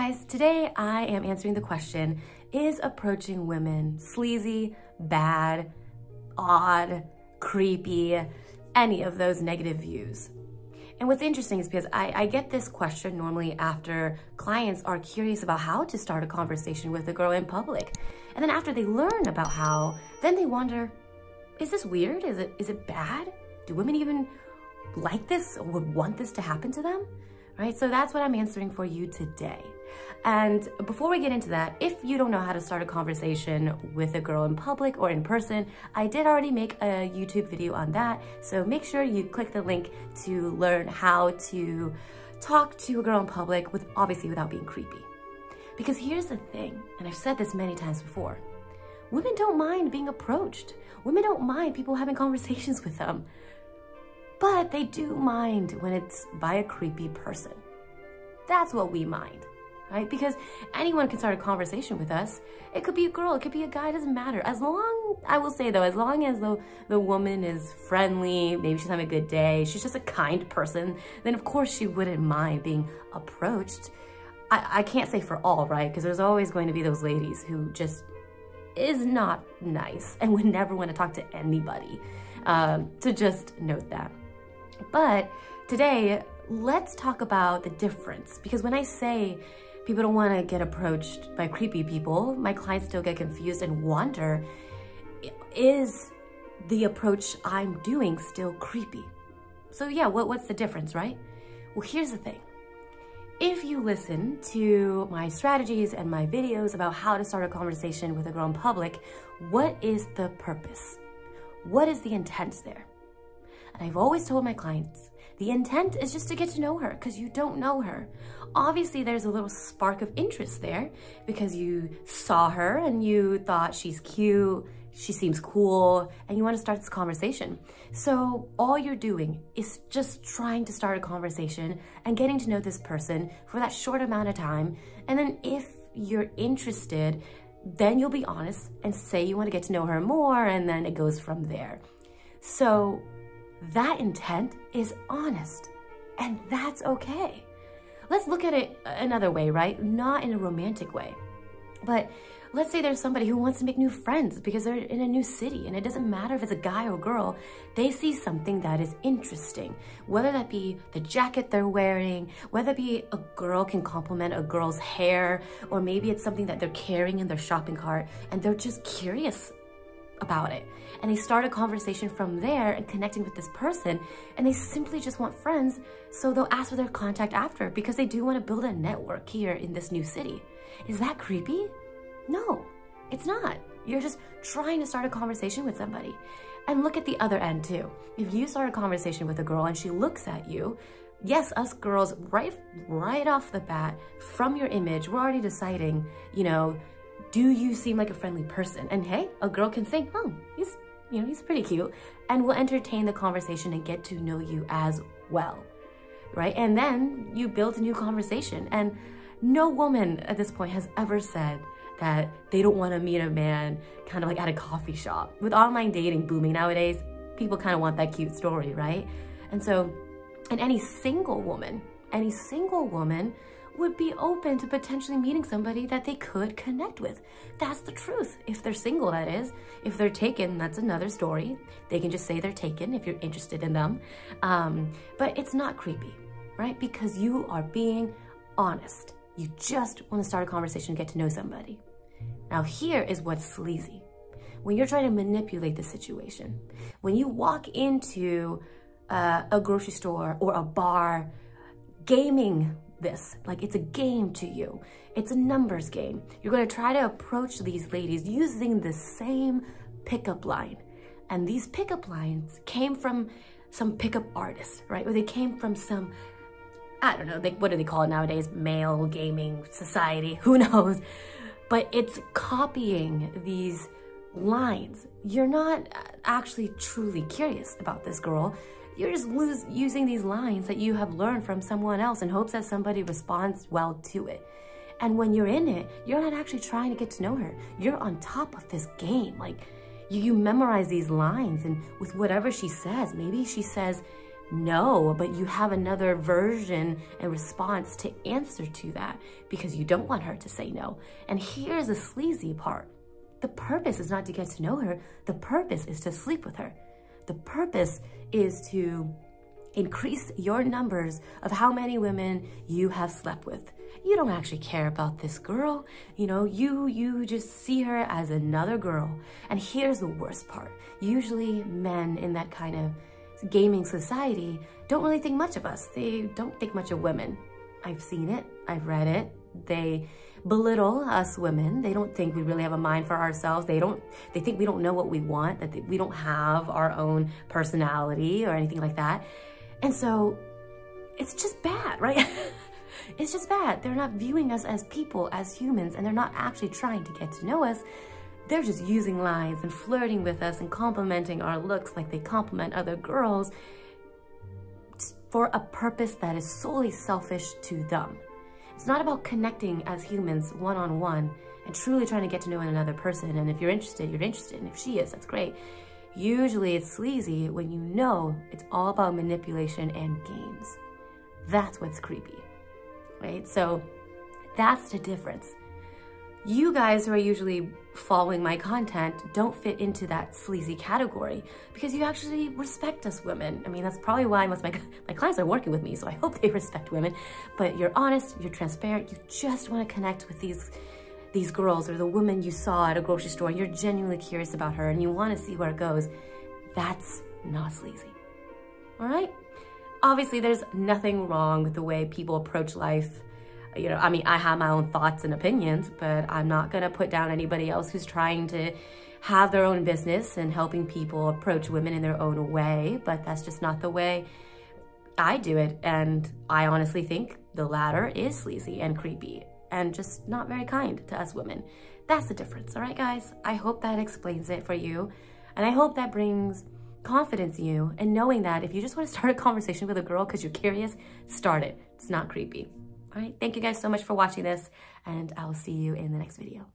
guys, today I am answering the question, is approaching women sleazy, bad, odd, creepy, any of those negative views? And what's interesting is because I get this question normally after clients are curious about how to start a conversation with a girl in public. And then after they learn about how, then they wonder, is this weird? Is it bad? Do women even like this or would want this to happen to them? Right? So that's what I'm answering for you today. And before we get into that, if you don't know how to start a conversation with a girl in public or in person, I did already make a YouTube video on that. So make sure you click the link to learn how to talk to a girl in public obviously without being creepy. Because here's the thing, and I've said this many times before, women don't mind being approached. Women don't mind people having conversations with them. But they do mind when it's by a creepy person. That's what we mind, right? Because anyone can start a conversation with us. It could be a girl, it could be a guy, it doesn't matter. As long, I will say though, as long as the woman is friendly, maybe she's having a good day, she's just a kind person, then of course she wouldn't mind being approached. I can't say for all, right? Because there's always going to be those ladies who just is not nice and would never want to talk to anybody. So just note that. But today, let's talk about the difference. Because when I say people don't want to get approached by creepy people, my clients still get confused and wonder, is the approach I'm doing still creepy? So yeah, what's the difference, right? Well, here's the thing. If you listen to my strategies and my videos about how to start a conversation with a girl in public, what is the purpose? What is the intent there? And I've always told my clients, the intent is just to get to know her because you don't know her. Obviously, there's a little spark of interest there because you saw her and you thought she's cute, she seems cool, and you want to start this conversation. So all you're doing is just trying to start a conversation and getting to know this person for that short amount of time. And then if you're interested, then you'll be honest and say you want to get to know her more, and then it goes from there. So that intent is honest, and that's okay. Let's look at it another way, right? Not in a romantic way, but let's say there's somebody who wants to make new friends because they're in a new city, and it doesn't matter if it's a guy or girl, they see something that is interesting, whether that be the jacket they're wearing, whether it be a girl can compliment a girl's hair, or maybe it's something that they're carrying in their shopping cart, and they're just curious about it. And they start a conversation from there and connecting with this person, and they simply just want friends, so they'll ask for their contact after because they do want to build a network here in this new city. Is that creepy? No, it's not. You're just trying to start a conversation with somebody. And look at the other end too. If you start a conversation with a girl and she looks at you, yes, us girls, right off the bat, from your image, we're already deciding, you know, do you seem like a friendly person? And hey, a girl can think, oh, he's pretty cute, and will entertain the conversation and get to know you as well, right? And then you build a new conversation. And no woman at this point has ever said that they don't want to meet a man kind of like at a coffee shop. With online dating booming nowadays, people kind of want that cute story, right? And so, and any single woman would be open to potentially meeting somebody that they could connect with. That's the truth. If they're single, that is. If they're taken, that's another story. They can just say they're taken if you're interested in them. But it's not creepy, right? Because you are being honest. You just want to start a conversation and get to know somebody. Now here is what's sleazy. When you're trying to manipulate the situation, when you walk into a grocery store or a bar, gaming this, like it's a game to you. It's a numbers game. You're going to try to approach these ladies using the same pickup line. And these pickup lines came from some pickup artist, right? Or they came from some, I don't know, what do they call it nowadays? Male gaming society, who knows? But it's copying these lines. You're not actually truly curious about this girl. You're just using these lines that you have learned from someone else in hopes that somebody responds well to it. And when you're in it, you're not actually trying to get to know her. You're on top of this game. Like you memorize these lines, and with whatever she says, maybe she says, no, but you have another version and response to answer to that because you don't want her to say no. And here's the sleazy part. The purpose is not to get to know her. The purpose is to sleep with her. The purpose is to increase your numbers of how many women you have slept with. You don't actually care about this girl. You know, you just see her as another girl. And here's the worst part. Usually men in that kind of gaming society don't really think much of us. They don't think much of women. I've seen it. I've read it. They belittle us women. They don't think we really have a mind for ourselves. They think we don't know what we want, that we don't have our own personality or anything like that. And so it's just bad, right? It's just bad. They're not viewing us as people, as humans, and they're not actually trying to get to know us. They're just using lines and flirting with us and complimenting our looks like they compliment other girls for a purpose that is solely selfish to them. It's not about connecting as humans one-on-one and truly trying to get to know another person. And if you're interested, you're interested. And if she is, that's great. Usually it's sleazy when you know it's all about manipulation and games. That's what's creepy, right? So that's the difference. You guys who are usually following my content don't fit into that sleazy category because you actually respect us women. I mean, that's probably why most of my clients are working with me, so I hope they respect women. But you're honest, you're transparent, you just want to connect with these girls or the woman you saw at a grocery store, and you're genuinely curious about her and you want to see where it goes. That's not sleazy, all right? Obviously, there's nothing wrong with the way people approach life. You know, I mean, I have my own thoughts and opinions, but I'm not gonna put down anybody else who's trying to have their own business and helping people approach women in their own way, but that's just not the way I do it. And I honestly think the latter is sleazy and creepy and just not very kind to us women. That's the difference, all right, guys? I hope that explains it for you. And I hope that brings confidence in you and knowing that if you just want to start a conversation with a girl because you're curious, start it. It's not creepy. All right, thank you guys so much for watching this, and I'll see you in the next video.